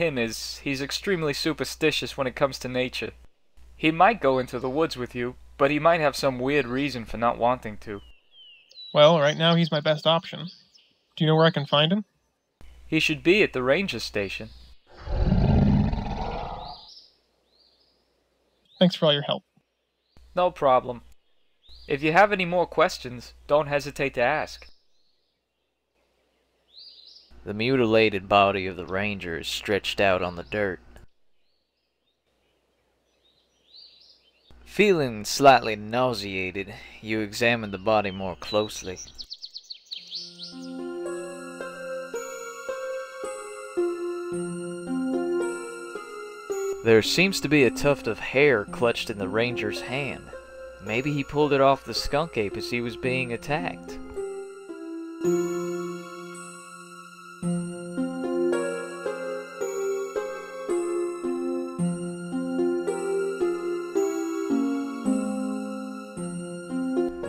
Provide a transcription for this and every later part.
him is he's extremely superstitious when it comes to nature. He might go into the woods with you, but he might have some weird reason for not wanting to. Well, right now he's my best option. Do you know where I can find him? He should be at the ranger station. Thanks for all your help. No problem. If you have any more questions, don't hesitate to ask. The mutilated body of the ranger is stretched out on the dirt. Feeling slightly nauseated, you examine the body more closely. There seems to be a tuft of hair clutched in the ranger's hand. Maybe he pulled it off the skunk ape as he was being attacked.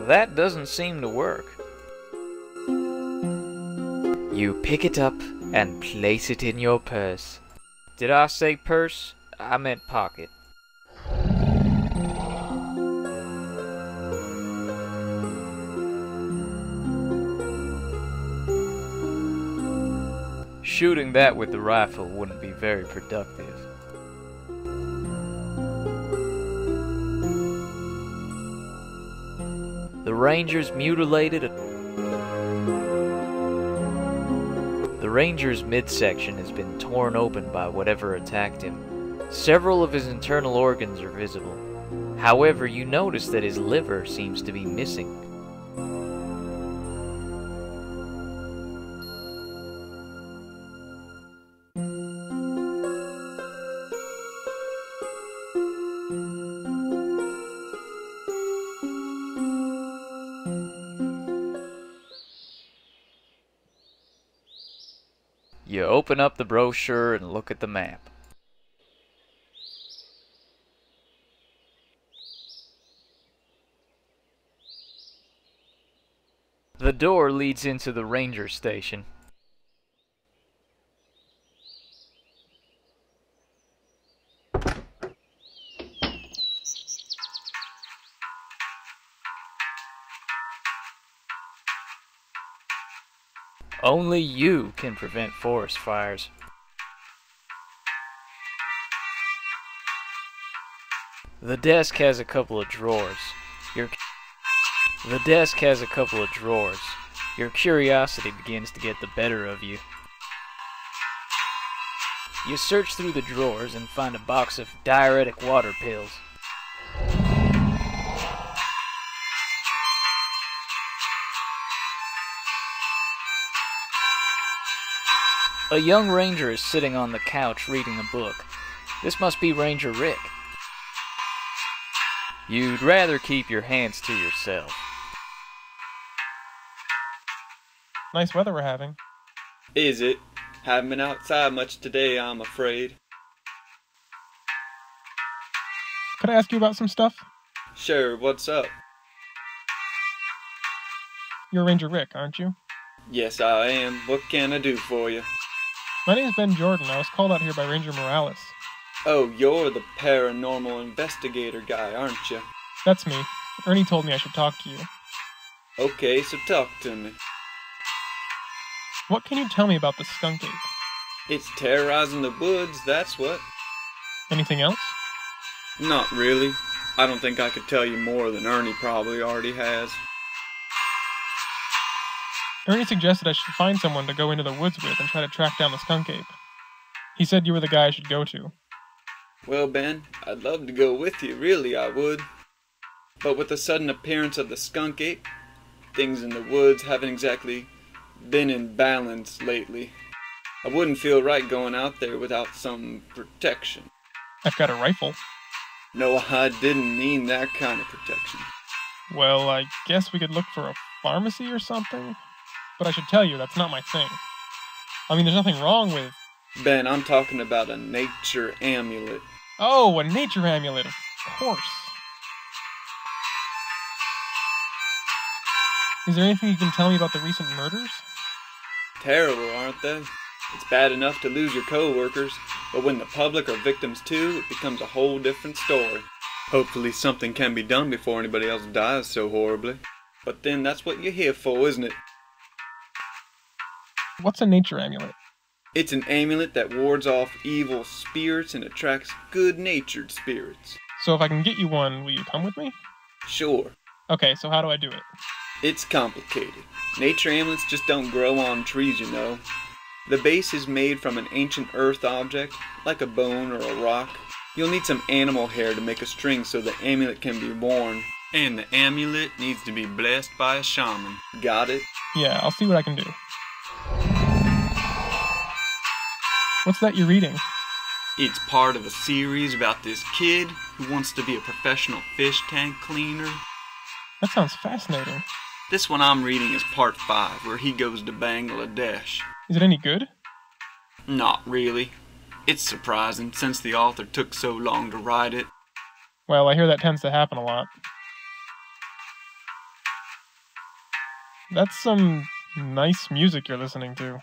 That doesn't seem to work. You pick it up and place it in your purse. Did I say purse? I meant pocket. Shooting that with the rifle wouldn't be very productive. The ranger's midsection has been torn open by whatever attacked him. Several of his internal organs are visible. However, you notice that his liver seems to be missing. You open up the brochure and look at the map. The door leads into the ranger station. Only you can prevent forest fires. The desk has a couple of drawers. Your curiosity begins to get the better of you. You search through the drawers and find a box of diuretic water pills. A young ranger is sitting on the couch reading a book. This must be Ranger Rick. You'd rather keep your hands to yourself. Nice weather we're having. Is it? Haven't been outside much today, I'm afraid. Could I ask you about some stuff? Sure, what's up? You're Ranger Rick, aren't you? Yes, I am. What can I do for you? My name's Ben Jordan. I was called out here by Ranger Morales. Oh, you're the paranormal investigator guy, aren't you? That's me. Ernie told me I should talk to you. Okay, so talk to me. What can you tell me about the skunk ape? It's terrorizing the woods, that's what. Anything else? Not really. I don't think I could tell you more than Ernie probably already has. Ernie suggested I should find someone to go into the woods with and try to track down the skunk ape. He said you were the guy I should go to. Well, Ben, I'd love to go with you, really I would. But with the sudden appearance of the skunk ape, things in the woods haven't exactly been in balance lately. I wouldn't feel right going out there without some protection. I've got a rifle. No, I didn't mean that kind of protection. Well, I guess we could look for a pharmacy or something? But I should tell you, that's not my thing. I mean, there's nothing wrong with... Ben, I'm talking about a nature amulet. Oh, a nature amulet, of course. Is there anything you can tell me about the recent murders? Terrible, aren't they? It's bad enough to lose your co-workers, But when the public are victims too, it becomes a whole different story. Hopefully something can be done before anybody else dies so horribly. But then that's what you're here for, isn't it? What's a nature amulet? It's an amulet that wards off evil spirits and attracts good-natured spirits. So if I can get you one, will you come with me? Sure. Okay, so how do I do it? It's complicated. Nature amulets just don't grow on trees, you know. The base is made from an ancient earth object, like a bone or a rock. You'll need some animal hair to make a string so the amulet can be worn. And the amulet needs to be blessed by a shaman. Got it? Yeah, I'll see what I can do. What's that you're reading? It's part of a series about this kid who wants to be a professional fish tank cleaner. That sounds fascinating. This one I'm reading is part 5, where he goes to Bangladesh. Is it any good? Not really. It's surprising, since the author took so long to write it. Well, I hear that tends to happen a lot. That's some nice music you're listening to.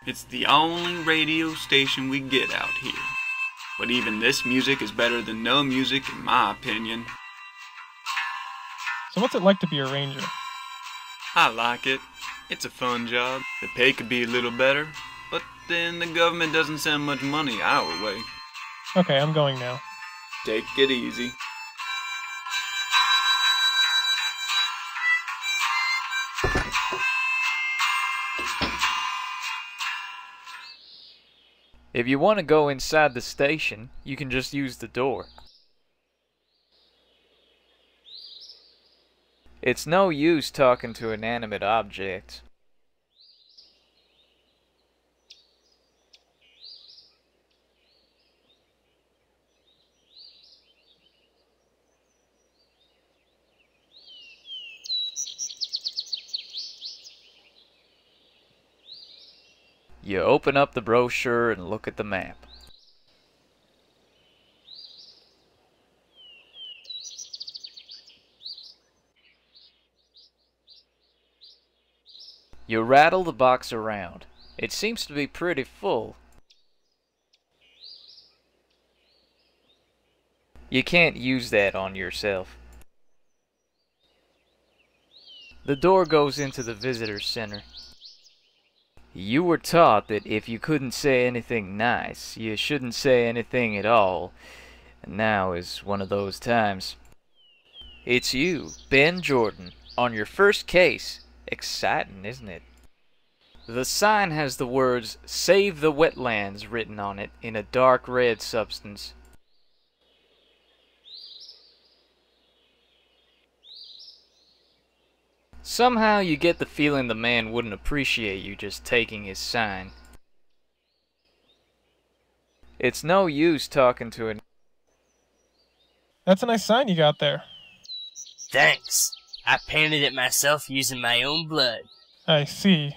It's the only radio station we get out here. But even this music is better than no music, in my opinion. So what's it like to be a ranger? I like it. It's a fun job. The pay could be a little better, but then the government doesn't send much money our way. Okay, I'm going now. Take it easy. If you want to go inside the station, you can just use the door. It's no use talking to inanimate objects. You open up the brochure and look at the map. You rattle the box around. It seems to be pretty full. You can't use that on yourself. The door goes into the visitor center. You were taught that if you couldn't say anything nice, you shouldn't say anything at all. And now is one of those times. It's you, Ben Jordan, on your first case. Exciting, isn't it? The sign has the words, "Save the Wetlands," written on it in a dark red substance. Somehow you get the feeling the man wouldn't appreciate you just taking his sign. It's no use talking to an... That's a nice sign you got there. Thanks. I painted it myself using my own blood. I see.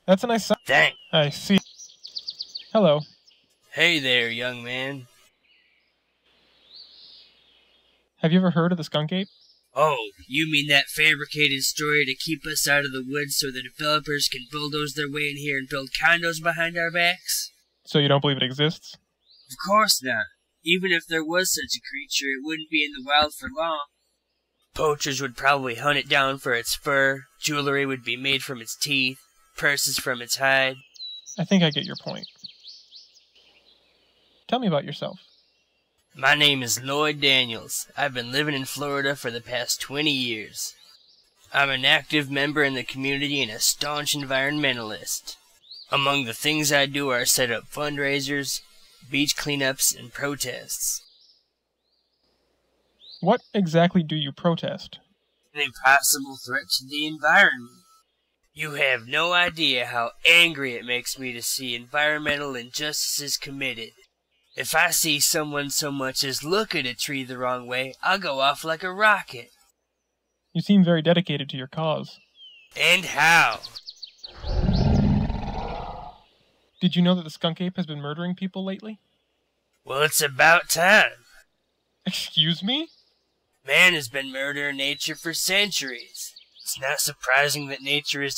That's a nice sign. Thanks. I see. Hello. Hey there, young man. Have you ever heard of the skunk ape? Oh, you mean that fabricated story to keep us out of the woods so the developers can bulldoze their way in here and build condos behind our backs? So you don't believe it exists? Of course not. Even if there was such a creature, it wouldn't be in the wild for long. Poachers would probably hunt it down for its fur, jewelry would be made from its teeth, purses from its hide. I think I get your point. Tell me about yourself. My name is Lloyd Daniels. I've been living in Florida for the past 20 years. I'm an active member in the community and a staunch environmentalist. Among the things I do are set up fundraisers, beach cleanups, and protests. What exactly do you protest? An impossible threat to the environment. You have no idea how angry it makes me to see environmental injustices committed. If I see someone so much as look at a tree the wrong way, I'll go off like a rocket. You seem very dedicated to your cause. And how? Did you know that the skunk ape has been murdering people lately? Well, it's about time. Excuse me? Man has been murdering nature for centuries. It's not surprising that nature is